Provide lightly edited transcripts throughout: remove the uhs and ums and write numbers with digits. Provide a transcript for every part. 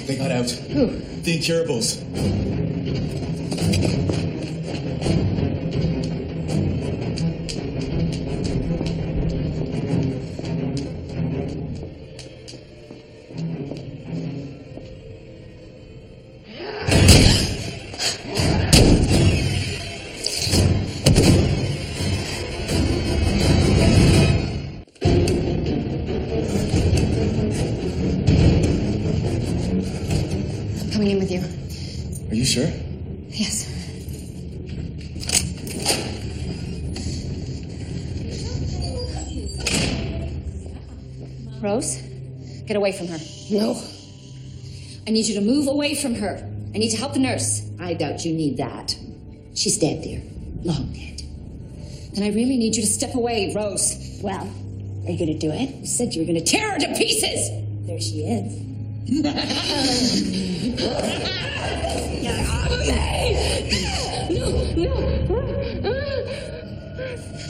They got out. Who? The Incurables. Coming in with you. Are you sure? Yes. Rose, get away from her. No. I need you to move away from her. I need to help the nurse. I doubt you need that. She's dead, dear. Long dead. Then I really need you to step away, Rose. Well, are you going to do it? You said you were going to tear her to pieces. There she is.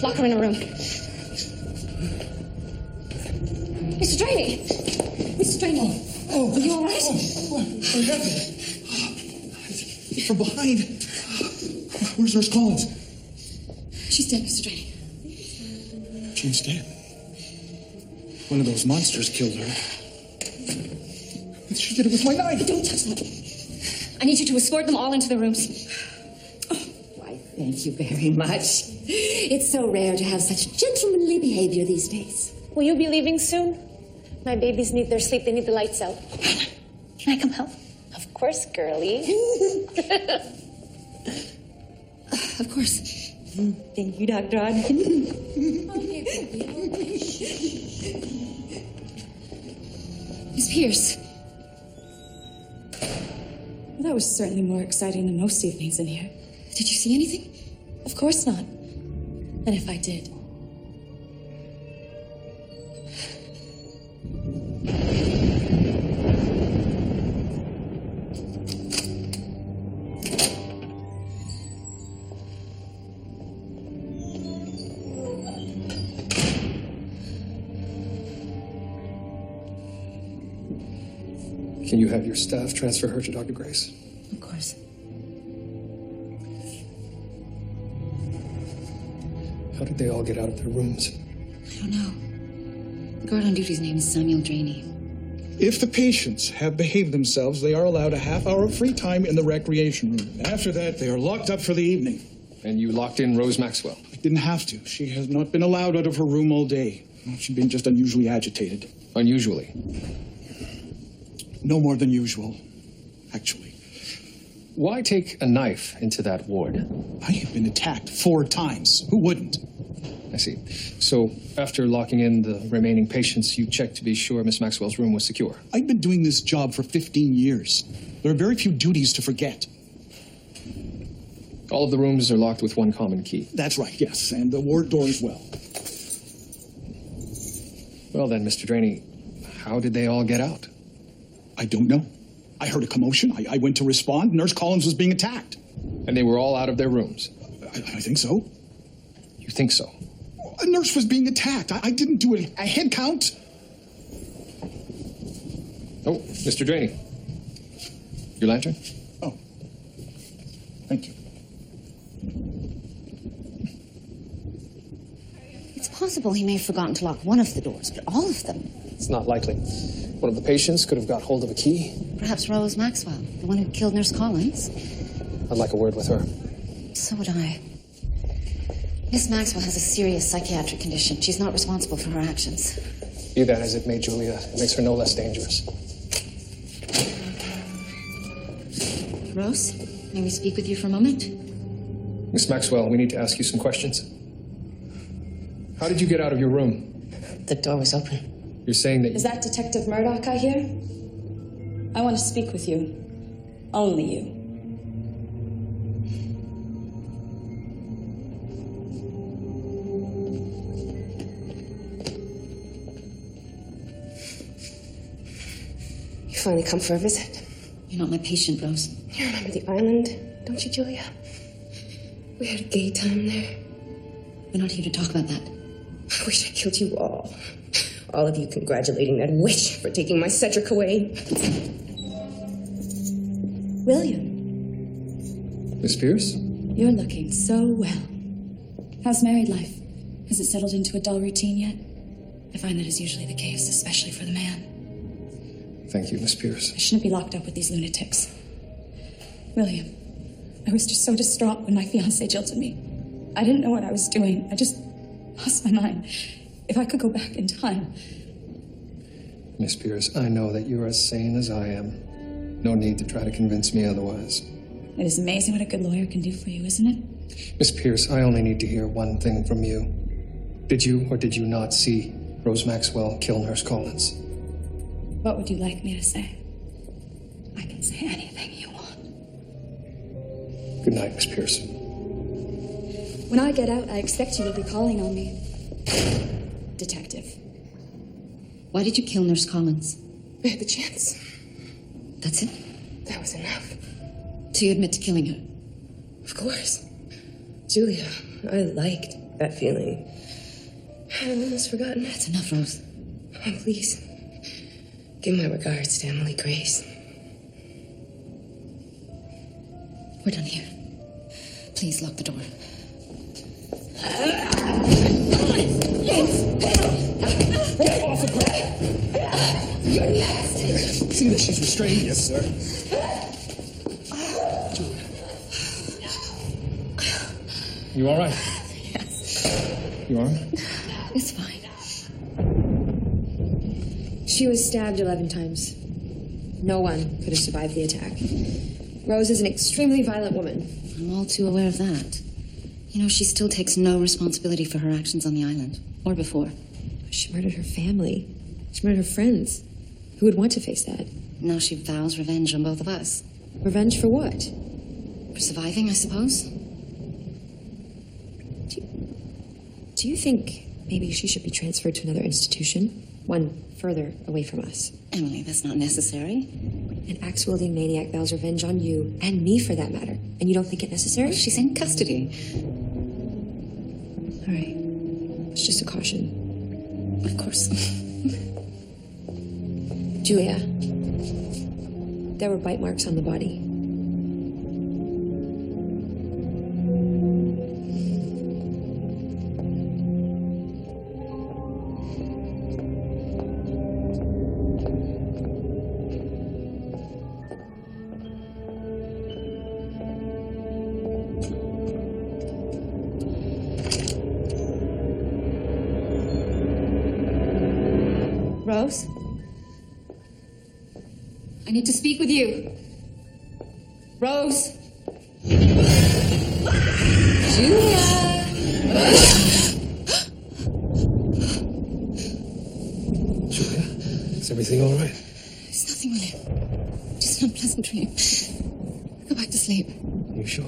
Lock her in a room. Mr. Draney! Mr. Draney! Oh, are you all right? What happened? From behind. Where's Nurse Collins? She's dead, Mr. Draney. She's dead. One of those monsters killed her. She did it with my knife. Don't touch that. I need you to escort them all into the rooms. Why, thank you very much. It's so rare to have such gentlemanly behavior these days. Will you be leaving soon? My babies need their sleep. They need the lights out. Can I come help? Of course, girlie. Of course. Thank you, Dr. Odd. Miss Pierce. Well, that was certainly more exciting than most evenings in here. Did you see anything? Of course not. And if I did... Can you have your staff transfer her to Dr. Grace? Of course. How did they all get out of their rooms? I don't know. The guard on duty's name is Samuel Draney. If the patients have behaved themselves, they are allowed a half-hour of free time in the recreation room. After that, they are locked up for the evening. And you locked in Rose Maxwell? I didn't have to. She has not been allowed out of her room all day. She's been just unusually agitated. Unusually? No more than usual, actually. Why take a knife into that ward? I have been attacked 4 times. Who wouldn't? I see. So, after locking in the remaining patients, you checked to be sure Miss Maxwell's room was secure? I've been doing this job for 15 years. There are very few duties to forget. All of the rooms are locked with one common key? That's right, yes, and the ward door as well. Well then, Mr. Draney, how did they all get out? I don't know. I heard a commotion. I went to respond. Nurse Collins was being attacked. And they were all out of their rooms? I think so. You think so? A nurse was being attacked. I didn't do a head count. Oh, Mr. Draney. Your lantern? Oh. Thank you. It's possible he may have forgotten to lock one of the doors, but all of them? It's not likely. One of the patients could have got hold of a key. Perhaps Rose Maxwell, the one who killed Nurse Collins. I'd like a word with her. So would I. Miss Maxwell has a serious psychiatric condition. She's not responsible for her actions. Be that as it may, Julia, it makes her no less dangerous. Rose, may we speak with you for a moment? Miss Maxwell, we need to ask you some questions. How did you get out of your room? The door was open. You're saying that... Is that Detective Murdoch I hear? I want to speak with you. Only you. You finally come for a visit. You're not my patient, Rose. You remember the island, don't you, Julia? We had a gay time there. We're not here to talk about that. I wish I killed you all. All of you congratulating that witch for taking my Cedric away. William, Miss Pierce? you're looking so well. How's married life? Has it settled into a dull routine yet? I find that is usually the case, especially for the man. Thank you, Miss Pierce. I shouldn't be locked up with these lunatics. William, I was just so distraught when my fiancé jilted me. I didn't know what I was doing. I just lost my mind. If I could go back in time. Miss Pierce, I know that you're as sane as I am. No need to try to convince me otherwise. It is amazing what a good lawyer can do for you, isn't it? Miss Pierce, I only need to hear one thing from you. Did you or did you not see Rose Maxwell kill Nurse Collins? What would you like me to say? I can say anything you want. Good night, Miss Pierce. When I get out, I expect you will be calling on me. Detective. Why did you kill Nurse Collins? I had the chance. That's it? That was enough. So you admit to killing her? Of course. Julia, I liked that feeling. I'd almost forgotten. That's enough, Rose. Oh, please. Give my regards to Emily Grace. We're done here. Please lock the door. Get off of her! You're nasty. See that she's restrained? Yes, sir. You all right? Yes. You all right? It's fine. She was stabbed 11 times. No one could have survived the attack. Rose is an extremely violent woman. I'm all too aware of that. You know, she still takes no responsibility for her actions on the island. Or before. She murdered her family. She murdered her friends. Who would want to face that? Now she vows revenge on both of us. Revenge for what? For surviving, I suppose. Do you think maybe she should be transferred to another institution? One further away from us. Emily, that's not necessary. An axe-wielding maniac vows revenge on you, and me for that matter. And you don't think it necessary? She's in custody. All right. It's just a caution. Of course. Julia, there were bite marks on the body. Rose? I need to speak with you. Rose? Julia! Julia, is everything all right? It's nothing, William. Just an unpleasant dream. Go back to sleep. Are you sure?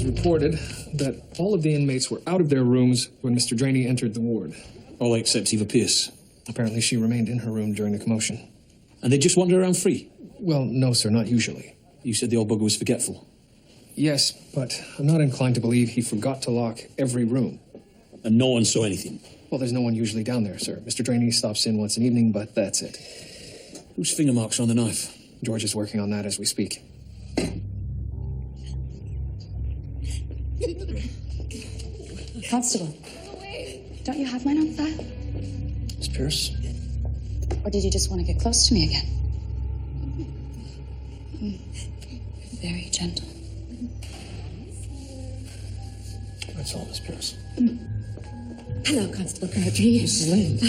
Reported that all of the inmates were out of their rooms when Mr. Draney entered the ward. All except Eva Pierce. Apparently she remained in her room during the commotion. And they just wander around free? Well, no, sir, not usually. You said the old bugger was forgetful. Yes, but I'm not inclined to believe he forgot to lock every room. And no one saw anything? Well, there's no one usually down there, sir. Mr. Draney stops in once an evening, but that's it. Whose finger marks are on the knife? George is working on that as we speak. Constable, don't you have mine on file? Miss Pierce? Or did you just want to get close to me again? Very gentle. That's all, Miss Pierce. Hello, Constable Crabtree. Mrs. Lane.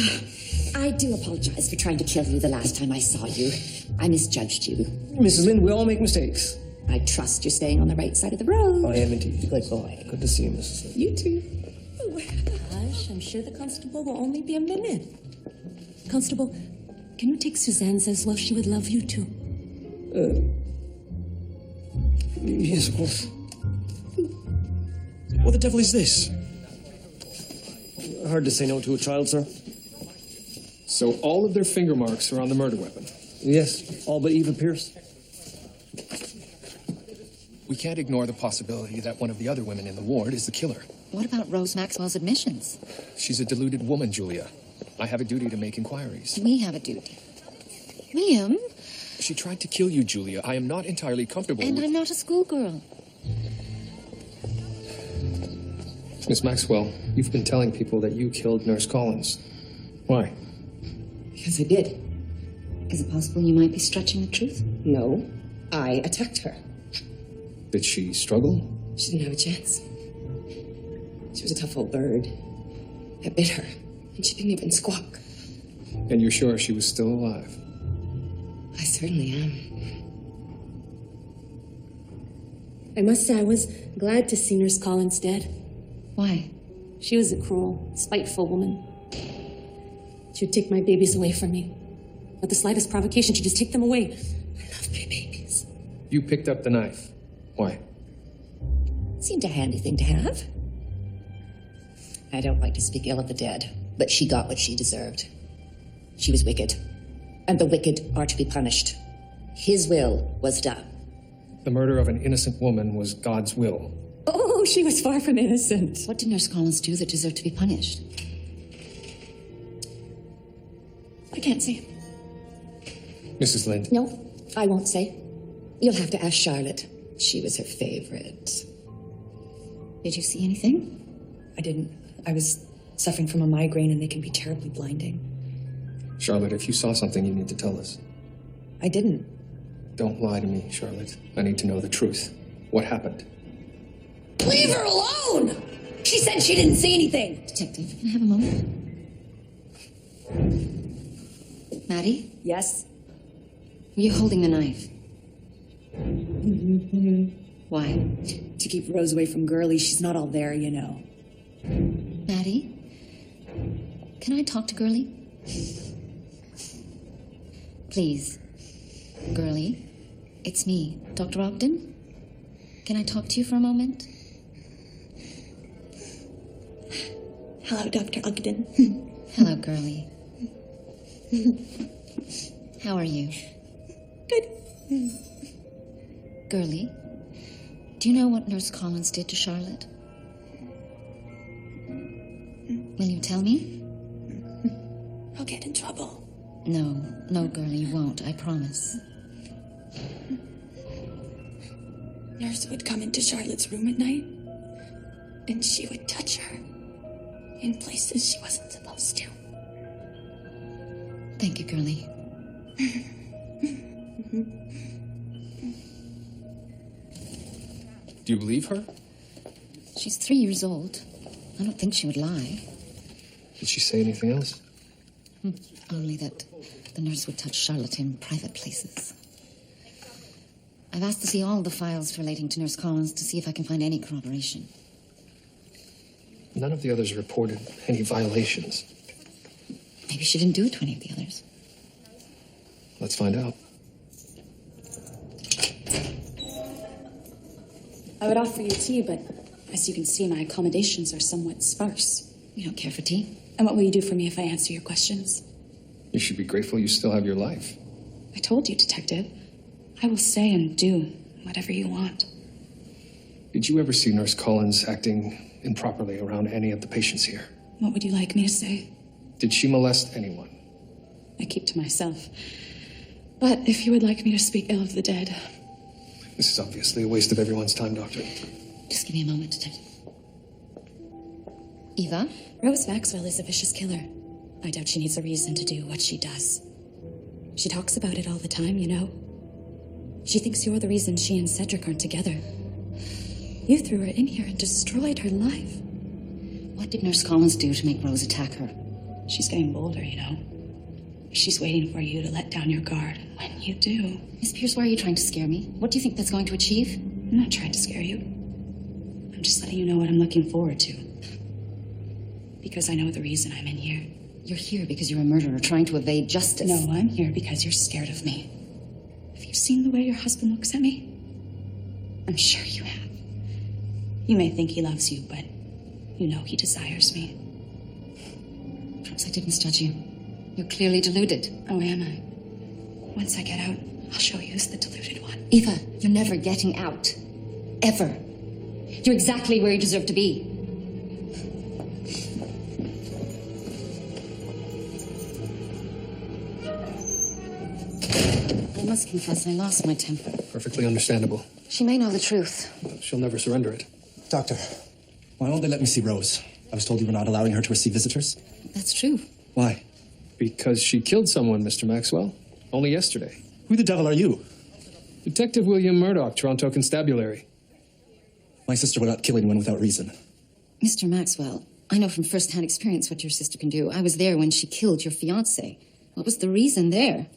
I do apologize for trying to kill you the last time I saw you. I misjudged you. Mrs. Lynn, we all make mistakes. I trust you're staying on the right side of the road. I am indeed. Good boy. Good to see you, Mrs. Lynn. You too. Hush, I'm sure the constable will only be a minute. Constable, can you take Suzanne's as well? She would love you too. Yes, of course. What the devil is this? Hard to say no to a child, sir. So all of their finger marks are on the murder weapon? Yes, all but Eva Pierce. We can't ignore the possibility that one of the other women in the ward is the killer. What about Rose Maxwell's admissions? She's a deluded woman, Julia. I have a duty to make inquiries. We have a duty. William? She tried to kill you, Julia. I am not entirely comfortable And with... I'm not a schoolgirl. Miss Maxwell, you've been telling people that you killed Nurse Collins. Why? Because I did. Is it possible you might be stretching the truth? No, I attacked her. Did she struggle? She didn't have a chance. She was a tough old bird. I bit her, and she didn't even squawk. And you're sure she was still alive? I certainly am. I must say, I was glad to see Nurse Collins dead. Why? She was a cruel, spiteful woman. She would take my babies away from me. At the slightest provocation, she'd just take them away. I love my babies. You picked up the knife. Why? Seemed a handy thing to have. I don't like to speak ill of the dead, but she got what she deserved. She was wicked, and the wicked are to be punished. His will was done. The murder of an innocent woman was God's will. Oh, she was far from innocent. What did Nurse Collins do that deserved to be punished? I can't say. Mrs. Lind. No, I won't say. You'll have to ask Charlotte. She was her favorite. Did you see anything? I didn't. I was suffering from a migraine and they can be terribly blinding. Charlotte, if you saw something, you need to tell us. I didn't. Don't lie to me, Charlotte. I need to know the truth. What happened? Leave her alone! She said she didn't see anything. Detective, can I have a moment? Maddie? Yes? Were you holding the knife? Why? To keep Rose away from Girlie. She's not all there, you know. Maddie? Can I talk to Girlie? Please. Girlie, it's me, Dr. Ogden. Can I talk to you for a moment? Hello, Dr. Ogden. Hello, Girlie. How are you? Good. Girlie, do you know what Nurse Collins did to Charlotte? Will you tell me? I'll get in trouble. No, Girlie, you won't, I promise. Nurse would come into Charlotte's room at night, and she would touch her in places she wasn't supposed to. Thank you, Girlie. Do you believe her? She's 3 years old. I don't think she would lie. Did she say anything else? Only that the nurse would touch Charlotte in private places. I've asked to see all the files relating to Nurse Collins to see if I can find any corroboration. None of the others reported any violations. Maybe she didn't do it to any of the others. Let's find out. I would offer you tea, but as you can see, my accommodations are somewhat sparse. You don't care for tea? And what will you do for me if I answer your questions? You should be grateful you still have your life. I told you, Detective. I will say and do whatever you want. Did you ever see Nurse Collins acting improperly around any of the patients here? What would you like me to say? Did she molest anyone? I keep to myself. But if you would like me to speak ill of the dead... This is obviously a waste of everyone's time, Doctor. Just give me a moment, Detective. Eva? Rose Maxwell is a vicious killer. I doubt she needs a reason to do what she does. She talks about it all the time, you know. She thinks you're the reason she and Cedric aren't together. You threw her in here and destroyed her life. What did Nurse Collins do to make Rose attack her? She's getting bolder, you know. She's waiting for you to let down your guard. When you do... Miss Pierce, why are you trying to scare me? What do you think that's going to achieve? I'm not trying to scare you. I'm just letting you know what I'm looking forward to. Because I know the reason I'm in here. You're here because you're a murderer trying to evade justice. No, I'm here because you're scared of me. Have you seen the way your husband looks at me? I'm sure you have. You may think he loves you, but you know he desires me. Perhaps I did misjudge you. You're clearly deluded. Oh, am I? Once I get out, I'll show you as the deluded one. Eva, you're never getting out. Ever. You're exactly where you deserve to be. I must confess, I lost my temper. Perfectly understandable. She may know the truth. She'll never surrender it. Doctor, why won't they let me see Rose? I was told you were not allowing her to receive visitors. That's true. Why? Because she killed someone, Mr. Maxwell. Only yesterday. Who the devil are you? Detective William Murdoch, Toronto Constabulary. My sister would not kill anyone without reason. Mr. Maxwell, I know from first-hand experience what your sister can do. I was there when she killed your fiancé. What was the reason there?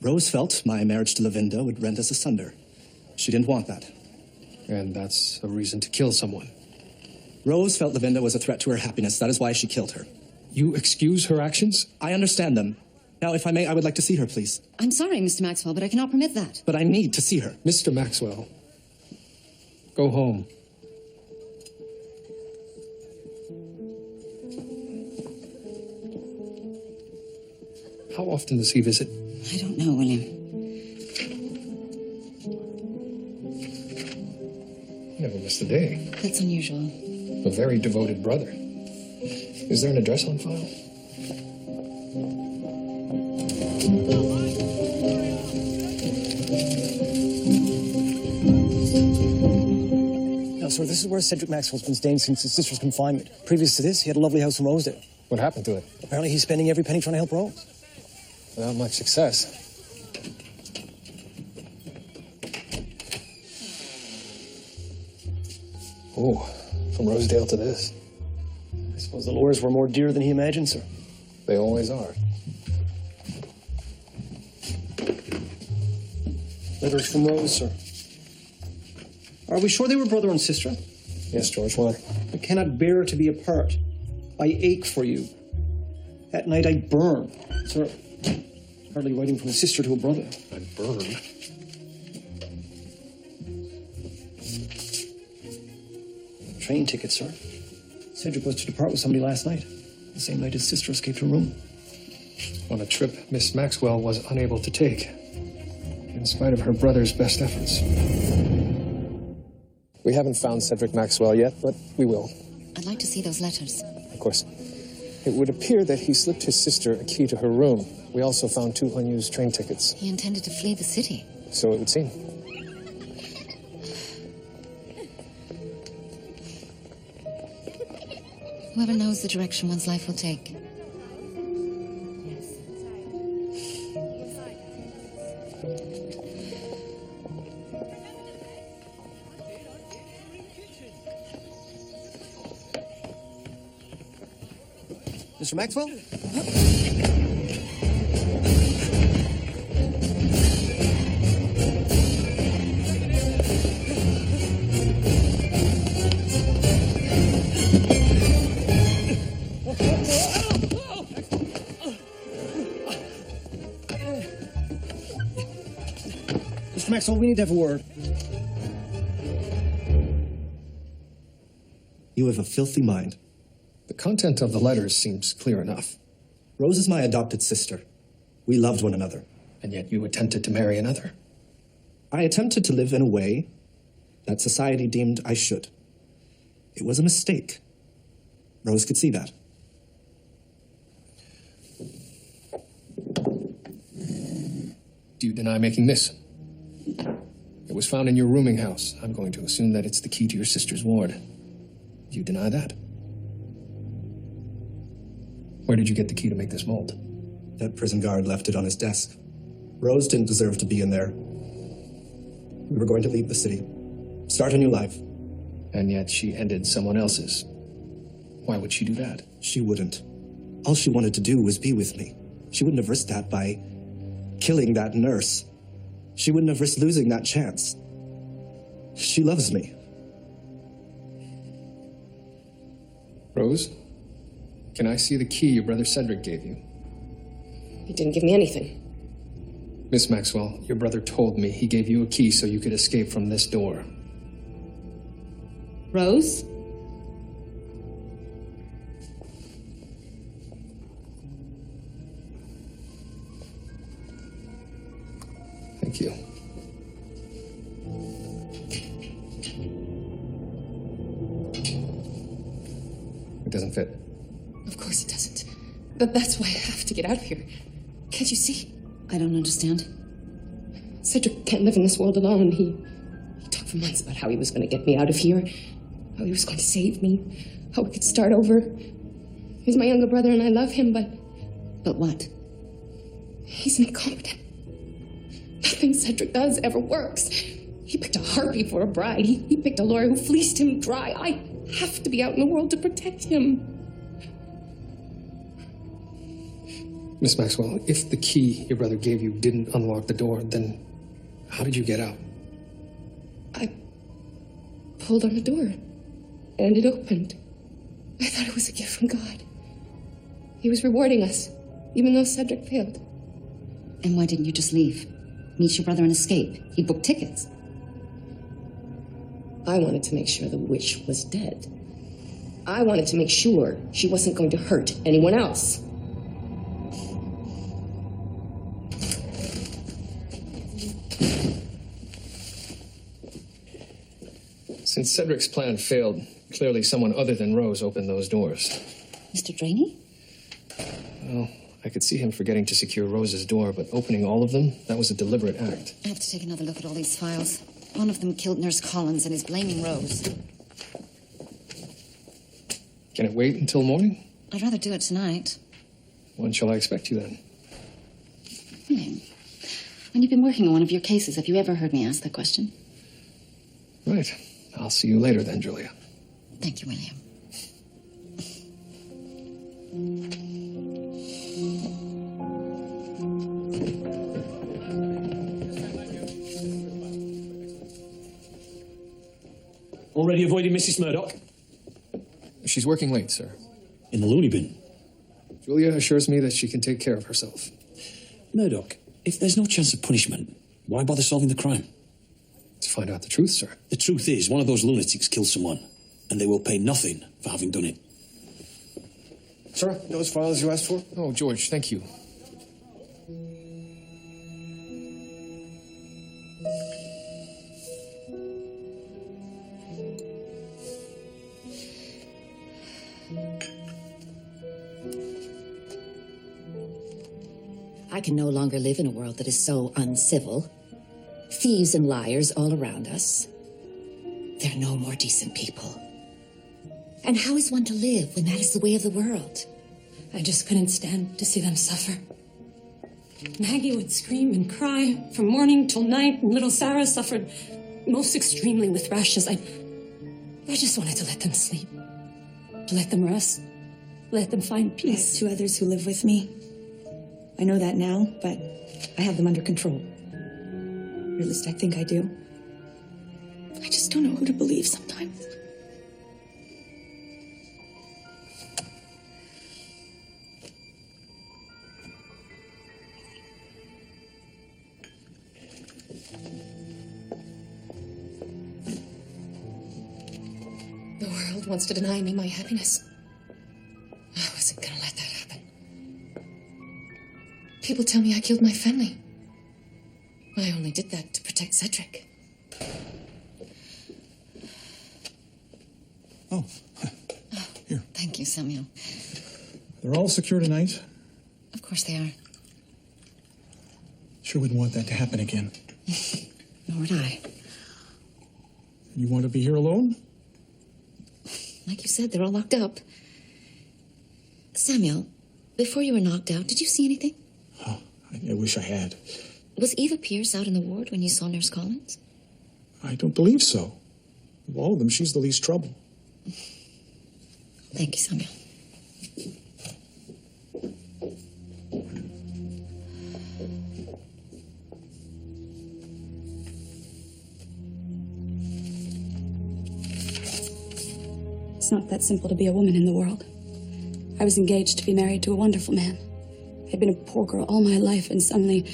Rose felt my marriage to Lavinda would rend us asunder. She didn't want that. And that's a reason to kill someone. Rose felt Lavinda was a threat to her happiness. That is why she killed her. You excuse her actions? I understand them. Now, if I may, I would like to see her, please. I'm sorry, Mr. Maxwell, but I cannot permit that. But I need to see her. Mr. Maxwell, go home. How often does he visit? I don't know, William. Never missed a day. That's unusual. A very devoted brother. Is there an address on file? Now, sir, this is where Cedric Maxwell's been staying since his sister's confinement. Previous to this, he had a lovely house in Rosedale. What happened to it? Apparently, he's spending every penny trying to help Rose. Without much success. Oh, from Rosedale to this. I suppose the lawyers were more dear than he imagined, sir. They always are. Letters from Rose, sir. Are we sure they were brother and sister? Yes, George, why? I cannot bear to be apart. I ache for you. At night I burn. Sir, hardly writing from a sister to a brother. I burn. Train ticket, sir. Cedric was to depart with somebody last night. The same night his sister escaped her room. On a trip Miss Maxwell was unable to take, in spite of her brother's best efforts. We haven't found Cedric Maxwell yet, but we will. I'd like to see those letters. Of course. It would appear that he slipped his sister a key to her room. We also found 2 unused train tickets. He intended to flee the city. So it would seem. Whoever knows the direction one's life will take. Mr. Maxwell? Mr. Maxwell, we need to have a word. You have a filthy mind. The content of the letters seems clear enough. Rose is my adopted sister. We loved one another. And yet you attempted to marry another. I attempted to live in a way that society deemed I should. It was a mistake. Rose could see that. Do you deny making this? It was found in your rooming house. I'm going to assume that it's the key to your sister's ward. Do you deny that? Where did you get the key to make this mold? That prison guard left it on his desk. Rose didn't deserve to be in there. We were going to leave the city, start a new life. And yet she ended someone else's. Why would she do that? She wouldn't. All she wanted to do was be with me. She wouldn't have risked that by killing that nurse. She wouldn't have risked losing that chance. She loves me. Rose, can I see the key your brother Cedric gave you? He didn't give me anything. Miss Maxwell, your brother told me he gave you a key so you could escape from this door. Rose? Thank you. It doesn't fit. Of course it doesn't. But that's why I have to get out of here. Can't you see? I don't understand. Cedric can't live in this world alone. He talked for months about how he was going to get me out of here, how he was going to save me, how we could start over. He's my younger brother and I love him, but... But what? He's incompetent. Nothing Cedric does ever works. He picked a harpy for a bride. He picked a lawyer who fleeced him dry. I have to be out in the world to protect him. Miss Maxwell, if the key your brother gave you didn't unlock the door, then how did you get out? I pulled on the door, and it opened. I thought it was a gift from God. He was rewarding us, even though Cedric failed. And why didn't you just leave? Meet your brother and escape? He booked tickets. I wanted to make sure the witch was dead. I wanted to make sure she wasn't going to hurt anyone else. Since Cedric's plan failed, clearly someone other than Rose opened those doors. Mr. Draney? Well, I could see him forgetting to secure Rose's door, but opening all of them, that was a deliberate act. I have to take another look at all these files. One of them killed Nurse Collins and is blaming Rose. Can it wait until morning? I'd rather do it tonight. When shall I expect you then? When you've been working on one of your cases, have you ever heard me ask that question? Right. I'll see you later then, Julia. Thank you, William. Already avoiding Mrs. Murdoch? She's working late, sir. In the loony bin? Julia assures me that she can take care of herself. Murdoch, if there's no chance of punishment, why bother solving the crime? To find out the truth, sir. The truth is, one of those lunatics killed someone, and they will pay nothing for having done it. Sir, those files you asked for? Oh, George, thank you. I can no longer live in a world that is so uncivil. Thieves and liars all around us. There are no more decent people. And how is one to live when that is the way of the world? I just couldn't stand to see them suffer. Maggie would scream and cry from morning till night, and little Sarah suffered most extremely with rashes. I just wanted to let them sleep, to let them rest, let them find peace. Yes, to others who live with me. I know that now, but I have them under control. Or at least I think I do. I just don't know who to believe sometimes. The world wants to deny me my happiness. I wasn't gonna let that happen. People tell me I killed my family. I only did that to protect Cedric. Oh, here. Thank you, Samuel. They're all secure tonight. Of course they are. Sure wouldn't want that to happen again. Nor would I. You want to be here alone? Like you said, they're all locked up. Samuel, before you were knocked out, did you see anything? Oh, I wish I had. Was Eva Pierce out in the ward when you saw Nurse Collins? I don't believe so. Of all of them, she's the least trouble. Thank you, Samuel. It's not that simple to be a woman in the world. I was engaged to be married to a wonderful man. I'd been a poor girl all my life, and suddenly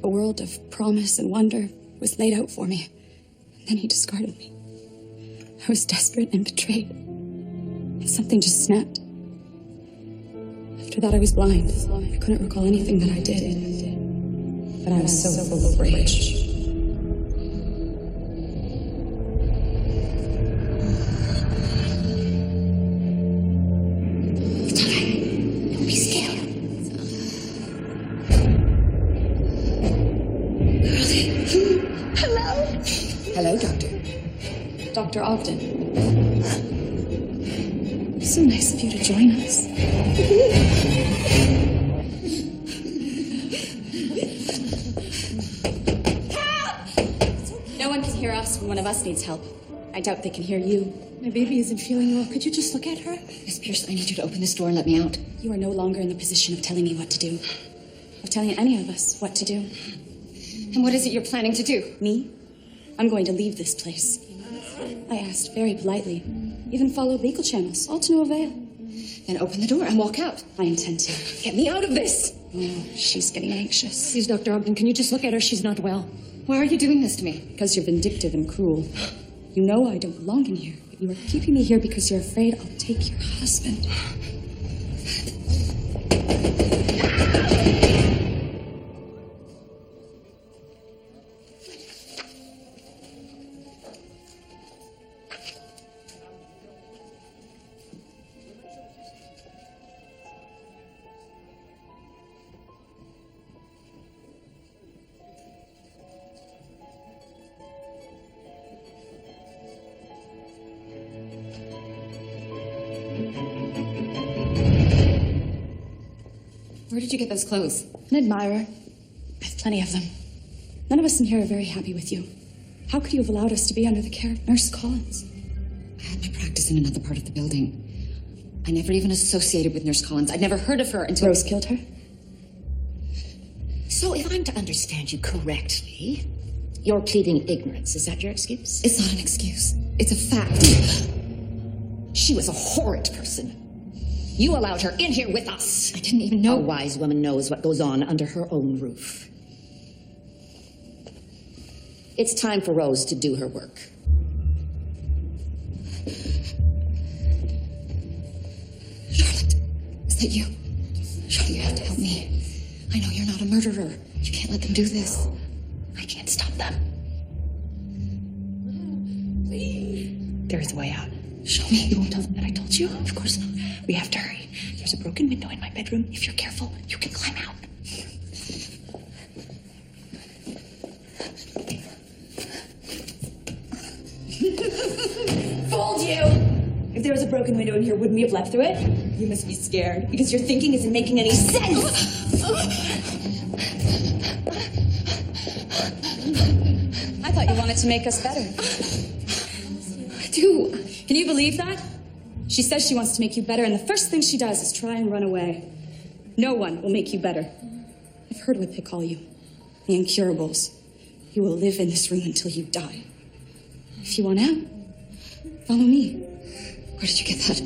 a world of promise and wonder was laid out for me. And then he discarded me. I was desperate and betrayed. And something just snapped. After that, I was blind. I couldn't recall anything that I did. But I was so full of rage. Hello, Doctor. Dr. Ogden. So nice of you to join us. No one can hear us when one of us needs help. I doubt they can hear you. My baby isn't feeling well. Could you just look at her? Miss Pierce, I need you to open this door and let me out. You are no longer in the position of telling me what to do. Of telling any of us what to do. And what is it you're planning to do? Me? I'm going to leave this place. I asked very politely. Even followed legal channels, all to no avail. Then open the door and walk out. I intend to. Get me out of this! Oh, she's getting anxious. Please, Dr. Ogden, can you just look at her? She's not well. Why are you doing this to me? Because you're vindictive and cruel. You know I don't belong in here, but you are keeping me here because you're afraid I'll take your husband. Where did you get those clothes? An admirer. I have plenty of them. None of us in here are very happy with you. How could you have allowed us to be under the care of Nurse Collins? I had my practice in another part of the building. I never even associated with Nurse Collins. I'd never heard of her until... Rose killed her? So if I'm to understand you correctly, you're pleading ignorance. Is that your excuse? It's not an excuse. It's a fact. She was a horrid person. You allowed her in here with us. I didn't even know. A wise woman knows what goes on under her own roof. It's time for Rose to do her work. Charlotte, is that you? Charlotte, you have to help me. I know you're not a murderer. You can't let them do this. I can't stop them. There is a way out. Show me. You won't tell them that I told you? Of course not. We have to hurry. There's a broken window in my bedroom. If you're careful, you can climb out. Fooled you! If there was a broken window in here, wouldn't we have leapt through it? You must be scared, because your thinking isn't making any sense! I thought you wanted to make us better. I do. Can you believe that? She says she wants to make you better, and the first thing she does is try and run away. No one will make you better. I've heard what they call you. The Incurables. You will live in this room until you die. If you want out, follow me. Where did you get that?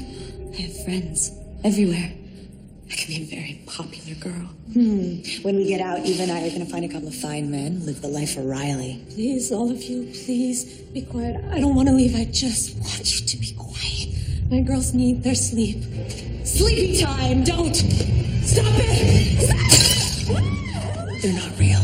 I have friends everywhere. I can be a very popular girl. When we get out, Eva and I are going to find a couple of fine men, live the life of Riley. Please, all of you, please, be quiet. I don't want to leave. I just want you to be quiet. My girls need their sleep. Sleeping time! Don't! Stop it! They're not real.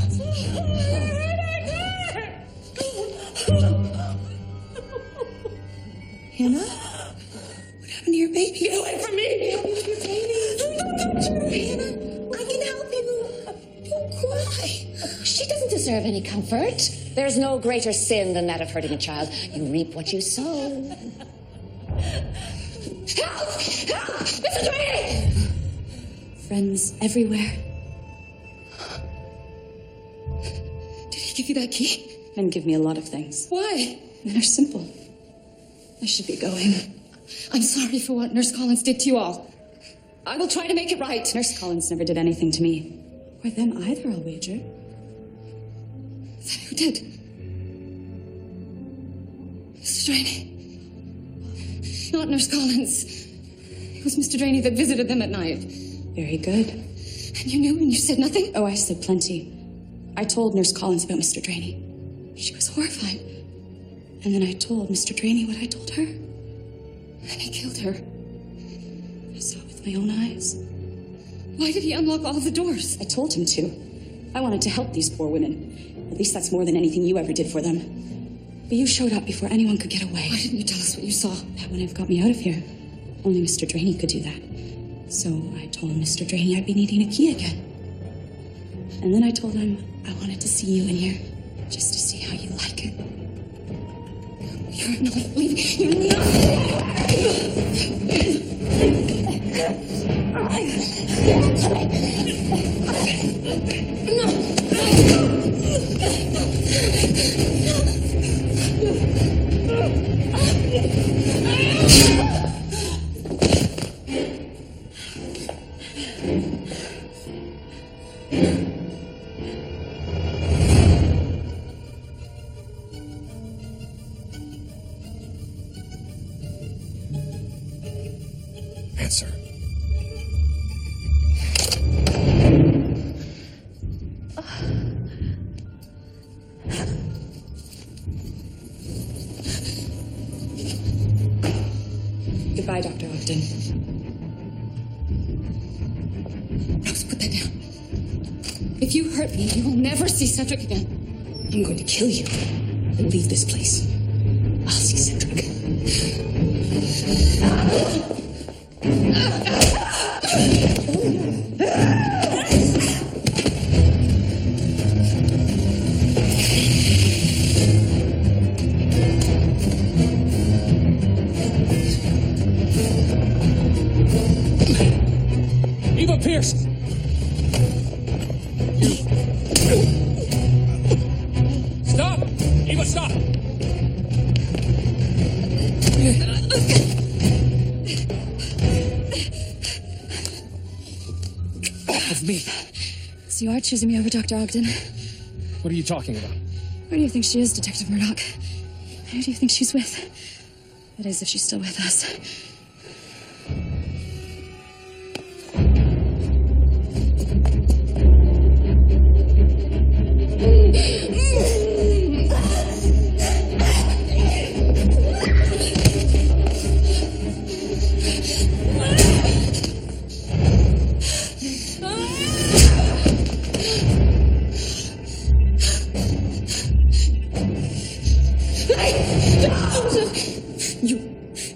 Hannah? What happened to your baby? Get away from me! What happened to your baby? Don't touch her, Hannah. I can help you. Don't cry. She doesn't deserve any comfort. There's no greater sin than that of hurting a child. You reap what you sow. Help! Help! Mr. Dwayne! Friends everywhere. Did he give you that key? Men give me a lot of things. Why? Men are simple. I should be going. I'm sorry for what Nurse Collins did to you all. I will try to make it right. Nurse Collins never did anything to me. Or them either, I'll wager. Then who did? Mr. Draney. Not Nurse Collins. It was Mr. Draney that visited them at night. Very good. And you knew and you said nothing? Oh, I said plenty. I told Nurse Collins about Mr. Draney. She was horrified. And then I told Mr. Draney what I told her. And he killed her. I saw it with my own eyes. Why did he unlock all the doors? I told him to. I wanted to help these poor women. At least that's more than anything you ever did for them. But you showed up before anyone could get away. Why didn't you tell us what you saw? That would have got me out of here. Only Mr. Draney could do that. So I told Mr. Draney I'd be needing a key again. And then I told him I wanted to see you in here, just to see how you like it. You're not leaving. You're Answer. Goodbye, Dr. Ogden. Rose, put that down. If you hurt me, you will never see Cedric again. I'm going to kill you and leave this place. I'll see Cedric. Eva Pierce! Stop! Eva, stop! Off of me! So you are choosing me over Dr. Ogden? What are you talking about? Where do you think she is, Detective Murdoch? Who do you think she's with? That is, if she's still with us.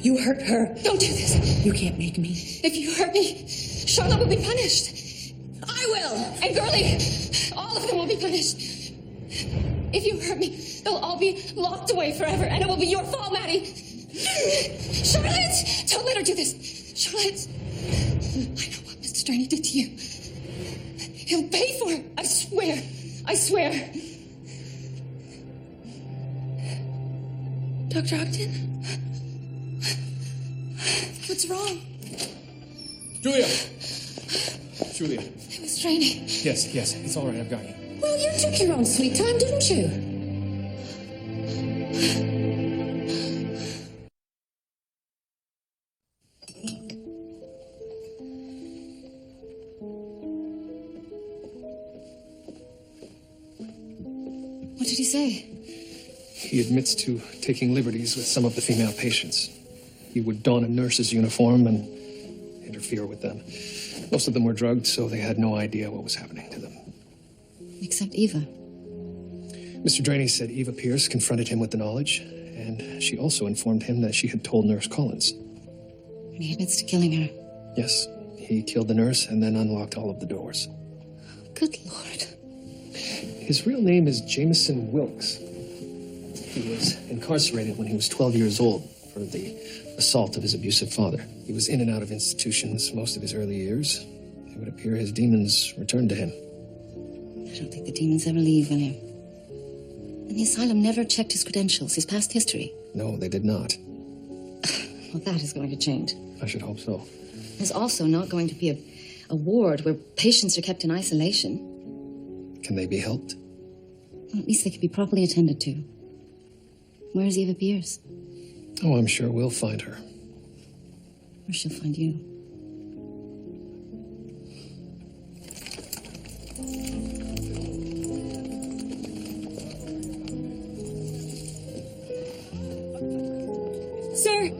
You hurt her. Don't do this. You can't make me. If you hurt me, Charlotte will be punished. I will. And Gurley. All of them will be punished. If you hurt me, they'll all be locked away forever, and it will be your fault, Maddie. Charlotte! Don't let her do this. Charlotte! I know what Mr. Straney did to you. He'll pay for it. I swear. I swear. Dr. Ogden? What's wrong? Julia! Julia. It was Straney. Yes, it's all right. I've got you. Well, you took your own sweet time, didn't you? What did he say? He admits to taking liberties with some of the female patients. He would don a nurse's uniform and interfere with them. Most of them were drugged, so they had no idea what was happening to them. Except Eva. Mr. Draney said Eva Pierce confronted him with the knowledge, and she also informed him that she had told Nurse Collins. And he admits to killing her. Yes, he killed the nurse and then unlocked all of the doors. Good Lord. His real name is Jameson Wilkes. He was incarcerated when he was 12 years old for the assault of his abusive father. He was in and out of institutions most of his early years. It would appear his demons returned to him. I don't think the demons ever leave, William. And the asylum never checked his credentials, his past history. No, they did not. Well, that is going to change. I should hope so. There's also not going to be a ward where patients are kept in isolation. Can they be helped? Well, at least they could be properly attended to. Where's Eva Pierce? Oh, I'm sure we'll find her. Or she'll find you. Sir!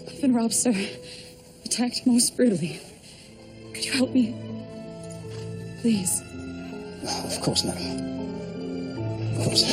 I've been robbed, sir. Attacked most brutally. Could you help me? Please. Of course, madam. Of course.